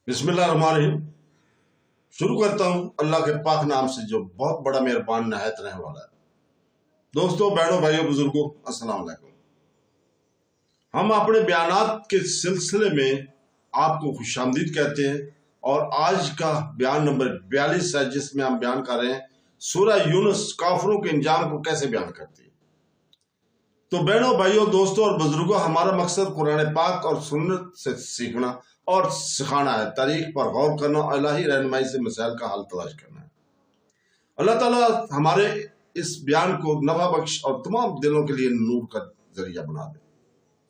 बिस्मिल्लाहिर्रहमानिर्रहीम। शुरू करता हूँ अल्लाह के पाक नाम से जो बहुत बड़ा मेहरबान नहायत रहने वाला है। दोस्तों, बहनों, भाइयों, बुजुर्गों, अस्सलाम वालेकुम। हम अपने बयानात के सिलसिले में आपको खुशामदीद कहते हैं और आज का बयान नंबर 42 है, जिसमें हम बयान कर रहे हैं सूरह यूनुस काफिरों के इंजाम को कैसे बयान करती है। तो बहनों, भाइयों, दोस्तों और बुजुर्गों, हमारा मकसद कुरान पाक और सुन्नत से सीखना और सिखाना है, तारीख पर गौर करना और इलाही रहनुमाई से मसाइल का हल तलाश करना है। अल्लाह ताला हमारे इस बयान को नफा बख्श और तमाम दिलों के लिए नूर का जरिया बना दे,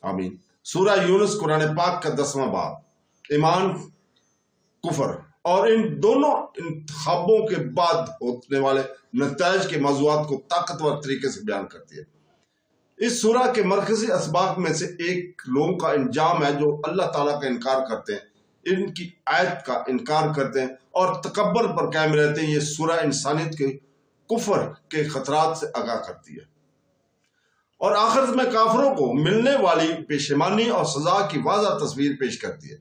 आमीन। सूरह यूनुस कुरान पाक का 10वां बाब, ईमान कुफर और इन दोनों इंतखाबों के बाद होने वाले नताइज के मौज़ूआत को ताकतवर तरीके से बयान करती है। इस सूरह के मरकजी असबाब में से एक लोगों का इंजाम है जो अल्लाह ताला का इनकार करते हैं, इनकी आयत का इनकार करते हैं और तकब्बर पर कायम रहते हैं। ये सूरह इंसानियत के कुफर के खतरात से आगाह करती है और आखिरत में काफिरों को मिलने वाली पेशेमानी और सजा की वाज़ह तस्वीर पेश करती है।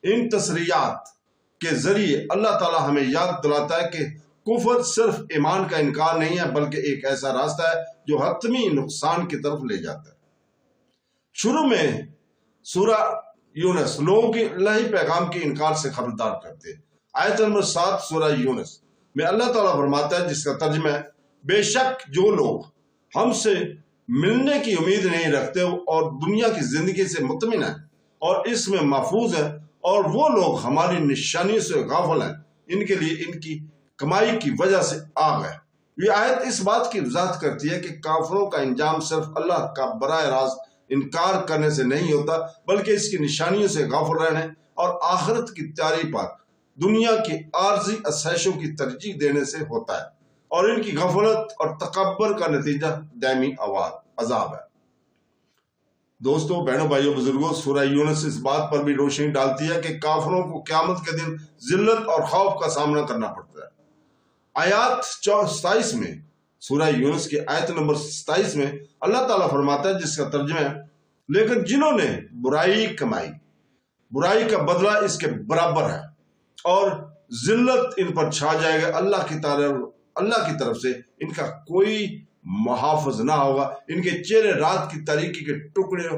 इन तसरियात के जरिए अल्लाह ताला हमें याद दिलाता है कि कुफर सिर्फ ईमान का इनकार नहीं है, बल्कि एक ऐसा रास्ता है जो हतमी नुकसान की तरफ ले जाता है। शुरू में सूरह यूनुस लोगों की इलाही पैगाम के इनकार से खबरदार करते हैं। आयत नंबर 7 सूरह यूनुस में अल्लाह ताला फरमाता है, जिसका तर्जुमा है, बेशक जो लोग हमसे मिलने की उम्मीद नहीं रखते और दुनिया की जिंदगी से मुतमिन है और इसमें महफूज है, और वो लोग हमारी निशानियों से गाफिल हैं, इनके लिए इनकी कमाई की वजह से आग है। ये आयत इस बात की वजाहत करती है कि काफिरों का इंजाम सिर्फ अल्लाह का बराह रास्त इनकार करने से नहीं होता, बल्कि इसकी निशानियों से गाफिल रहने और आखिरत की तैयारी पर दुनिया की आर्जी आसाइशों की तरजीह देने से होता है, और इनकी गफलत और तकब्बर का नतीजा दायमी अजाब है। दोस्तों, बहनों, भाइयों, बुजुर्गों, सूरह यूनुस इस बात पर भी रोशनी डालती है कि काफिरों को क़यामत के दिन जिल्लत और खौफ का सामना करना पड़ता है। आयत 27 में, सूरह यूनुस की आयत नंबर 27 में अल्लाह ताला फरमाता है, जिसका तर्जुमा है, लेकिन जिन्होंने बुराई कमाई, बुराई का बदला इसके बराबर है और जिल्लत इन पर छा जाएगा। अल्लाह की तरफ से इनका कोई मुहाफ़िज़ ना होगा। इनके चेहरे रात की तारीकी के टुकड़े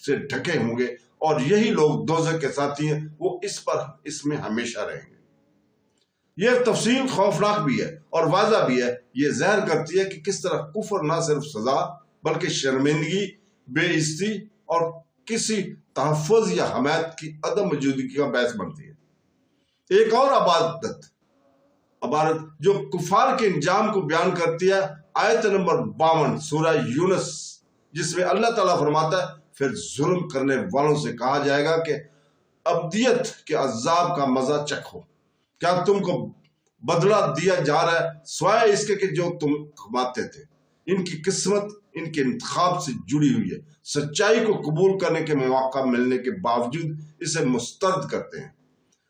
से ढके होंगे और यही लोग दोज़ख के साथी हैं, वो इसमें हमेशा रहेंगे। यह तफसील खौफनाक भी है और वाज़ा भी है। ये ज़ाहिर करती है कि किस तरह कुफर न सिर्फ सजा बल्कि शर्मिंदगी, बेइज्जती और किसी तहफ़्फ़ुज़ या हमायत की अदम मौजूदगी का बायस बनती है। एक और इबारत जो कुफार के इंजाम को बयान करती है, आयत नंबर 52 सूरह यूनुस, जिसमें अल्लाह ताला फरमाता है, फिर जुल्म करने वालों से कहा जाएगा कि अब्दियत के अज़ाब का मजा चखो। क्या तुमको बदला दिया जा रहा है स्वाय इसके कि जो तुम कमाते थे। इनकी किस्मत इनके इंतखाब से जुड़ी हुई है। सच्चाई को कबूल करने के मौका मिलने के बावजूद इसे मुस्तरद करते हैं।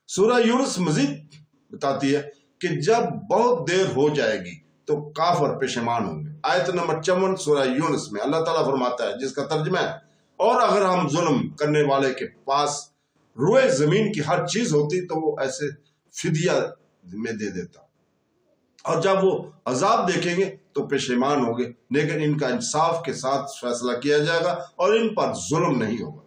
सूरह यूनुस मजीद बताती है कि जब बहुत देर हो जाएगी तो काफर पेशेमान होंगे। आयत नंबर 54 सूरह यूनुस में अल्लाह ताला फरमाता है, जिसका तर्जुमा है, और अगर हम जुल्म करने वाले के पास रोए जमीन की हर चीज होती तो वो ऐसे फिदिया में दे देता, और जब वो अजाब देखेंगे तो पेशेमान होंगे, लेकिन इनका इंसाफ के साथ फैसला किया जाएगा और इन पर जुल्म नहीं होगा।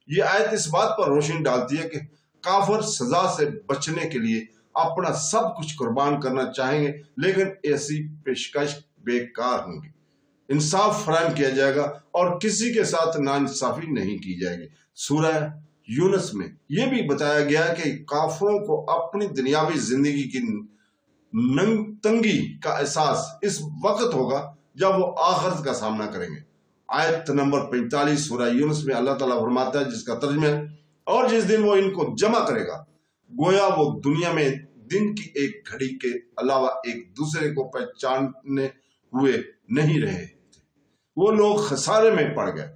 ये आयत इस बात पर रोशनी डालती है कि काफिर सजा से बचने के लिए अपना सब कुछ कुर्बान करना चाहेंगे, लेकिन ऐसी पेशकश बेकार होंगी। इंसाफ फराहम किया जाएगा और किसी के साथ नाइंसाफी नहीं की जाएगी। सूरह यूनुस में यह भी बताया गया कि काफिरों को अपनी दुनियावी जिंदगी की तंगी का एहसास इस वक्त होगा जब वो आखिरत का सामना करेंगे। आयत नंबर 45 सूरह यूनुस में अल्लाह ताला फरमाता है, जिसका तर्जुमा है, और जिस दिन वो इनको जमा करेगा, गोया वो दुनिया में दिन की एक घड़ी के अलावा एक दूसरे को पहचानने हुए नहीं रहे थे। वो लोग खसारे में पड़ गए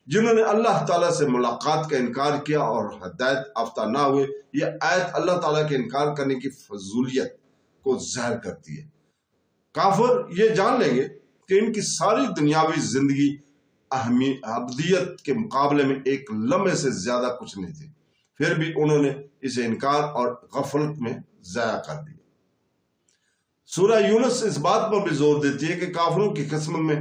जिन्होंने अल्लाह ताला से मुलाकात का इनकार किया और हदायत याफ्ता ना हुए। यह आयत अल्लाह ताला के इनकार करने की फजूलियत को ज़ाहिर करती है। काफिर ये जान लेंगे कि इनकी सारी दुनियावी जिंदगी अबदियत के मुकाबले में एक लम्हे से ज्यादा कुछ नहीं थी। پھر بھی انہوں نے اسے انکار اور غفلت میں ضائع کر دیا۔ سورہ یونس اس بات پر بھی زور دیتی ہے کہ کافروں کی قسم میں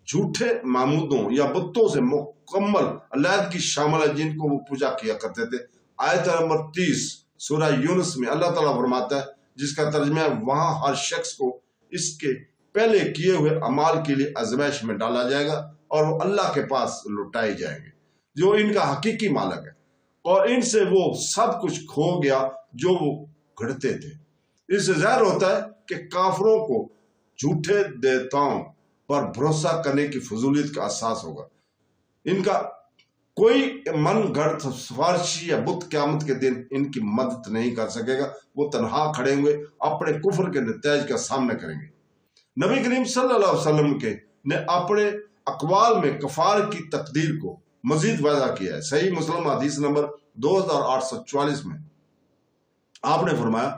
جھوٹے معبودوں یا بتوں سے مکمل علیحدگی شامل ہے جن کو وہ پوجا کیا کرتے تھے۔ آیت نمبر 30 سورہ یونس میں اللہ تعالیٰ فرماتا ہے، جس کا ترجمہ ہے وہاں ہر شخص کو اس کے پہلے کیے ہوئے اعمال کے لیے آزمائش میں ڈالا جائے گا اور وہ اللہ کے پاس لوٹائے جائیں گے جو ان کا حقیقی مالک ہے، اور ان سے وہ سب کچھ کھو گیا جو وہ گھڑتے تھے۔ اس سے ظاہر ہوتا ہے کہ کافروں کو جھوٹے دیوتاؤں پر بھروسہ کرنے کی فضولیت کا احساس ہوگا۔ ان کا کوئی من گھڑت سفارشی یا بت قیامت کے دن ان کی مدد نہیں کر سکے گا، وہ تنہا کھڑے ہوئے اپنے کفر کے نتائج کا سامنا کریں گے۔ نبی کریم صلی اللہ علیہ وسلم نے اپنے اقوال میں کفار کی تقدیر کو مزید واضح کیا ہے۔ صحیح مسلم حدیث نمبر 2844 میں آپ نے فرمایا،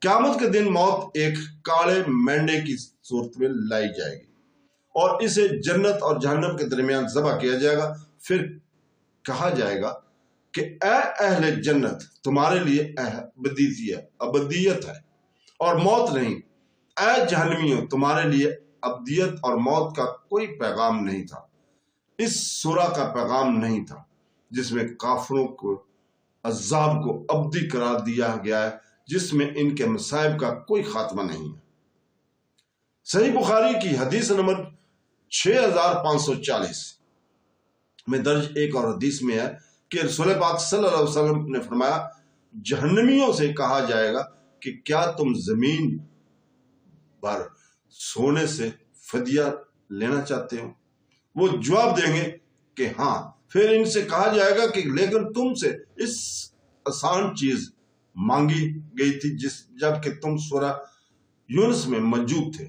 قیامت کے دن موت ایک کالے مینڈے کی صورت میں لائی جائے گی اور اسے جنت اور جہنم کے درمیان ذبح کیا جائے گا۔ پھر کہا جائے گا کہ اے اہل جنت، تمہارے لیے ابدیت ہے اور موت نہیں، اے جہنمیوں، تمہارے لیے ابدیت اور موت کا کوئی پیغام نہیں تھا۔ اس سورہ کا پیغام نہیں تھا جس میں کافروں کو عذاب کو ابدی قرار دیا گیا ہے، جس میں ان کے مصائب کا کوئی خاتمہ نہیں ہے۔ صحیح بخاری کی حدیث نمبر 6540 میں درج ایک اور حدیث میں ہے کہ رسول پاک صلی اللہ علیہ وسلم نے فرمایا، جہنمیوں سے کہا جائے گا کہ کیا تم زمین پر سونے سے فدیہ لینا چاہتے ہو؟ وہ جواب دیں گے کہ ہاں۔ پھر ان سے کہا جائے گا کہ لیکن تم سے اس آسان چیز مانگی گئی تھی جب کہ تم سورہ یونس میں موجود تھے۔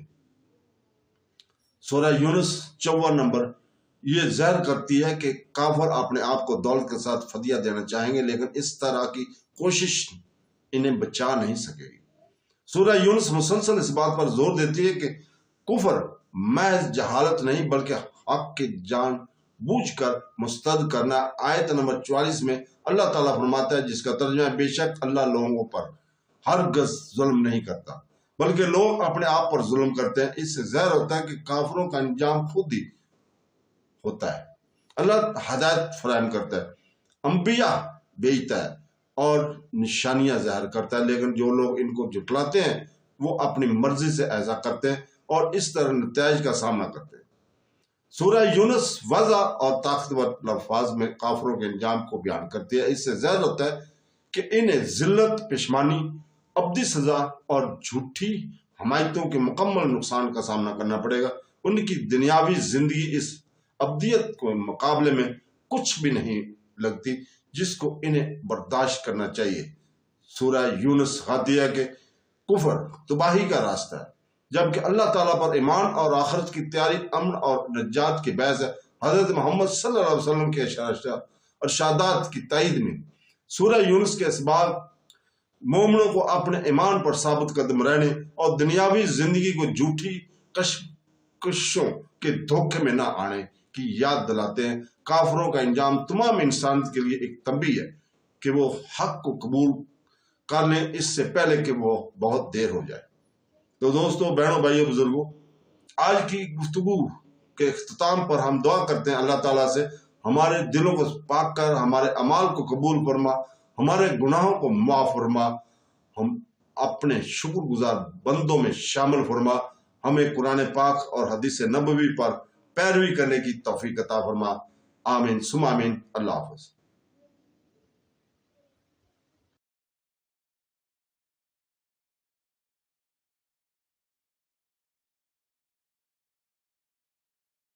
سورہ یونس 54 نمبر یہ ظاہر کرتی ہے کہ کافر اپنے آپ کو دولت کے ساتھ فدیہ دینا چاہیں گے، لیکن اس طرح کی کوشش انہیں بچا نہیں سکے گی۔ سورہ یونس مسلسل اس بات پر زور دیتی ہے کہ کفر محض جہالت نہیں بلکہ حق کی جان بوجھ کر مسترد کرنا۔ آیت نمبر 44 میں اللہ تعالیٰ فرماتا ہے، جس کا ترجمہ ہے، بے شک اللہ لوگوں پر ہرگز ظلم نہیں کرتا بلکہ لوگ اپنے آپ پر ظلم کرتے ہیں۔ اس سے ظاہر ہوتا ہے کہ کافروں کا انجام خود ہی ہوتا ہے۔ اللہ ہدایت فراہم کرتا ہے، انبیاء بھیجتا ہے اور نشانیاں ظاہر کرتا ہے، لیکن جو لوگ ان کو جھٹلاتے ہیں وہ اپنی مرضی سے ایسا کرتے ہیں اور اس طرح نتائج کا سامنا کرتے ہیں۔ سورہ یونس واضح اور طاقتور الفاظ میں کافروں کے انجام کو بیان کرتی ہے۔ اس سے ظاہر ہوتا ہے کہ انہیں ذلت، پشمانی، ابدی سزا اور جھوٹی حمایتوں کے مکمل نقصان کا سامنا کرنا پڑے گا۔ ان کی دنیاوی زندگی اس ابدیت کے مقابلے میں کچھ بھی نہیں لگتی جس کو انہیں برداشت کرنا چاہیے۔ سورہ یونس خاتیہ کے کفر تباہی کا راستہ ہے، جبکہ اللہ تعالیٰ پر ایمان اور آخرت کی تیاری امن اور نجات کی باعث ہے۔ حضرت محمد صلی اللہ علیہ وسلم کے ارشادات کی تائید میں سورہ یونس کے اسباب مومنوں کو اپنے ایمان پر ثابت قدم رہنے اور دنیاوی زندگی کو جھوٹی کشمکشوں کے دھوکے میں نہ آنے کی یاد دلاتے ہیں۔ کافروں کا انجام تمام انسانیت کے لیے ایک تنبیہ ہے کہ وہ حق کو قبول کر لیں اس سے پہلے کہ وہ بہت دیر ہو جائے۔ تو دوستو، بہنوں، بھائیوں، بزرگوں، آج کی گفتگو کے اختتام پر ہم دعا کرتے ہیں اللہ تعالیٰ سے ہمارے دلوں کو پاک کر، ہمارے اعمال کو قبول فرما، ہمارے گناہوں کو معاف فرما، ہم اپنے شکر گزار بندوں میں شامل فرما، ہمیں قرآن پاک اور حدیث نبوی پر پیروی کرنے کی توفیق عطا فرما۔ آمین ثم آمین۔ اللہ حافظ۔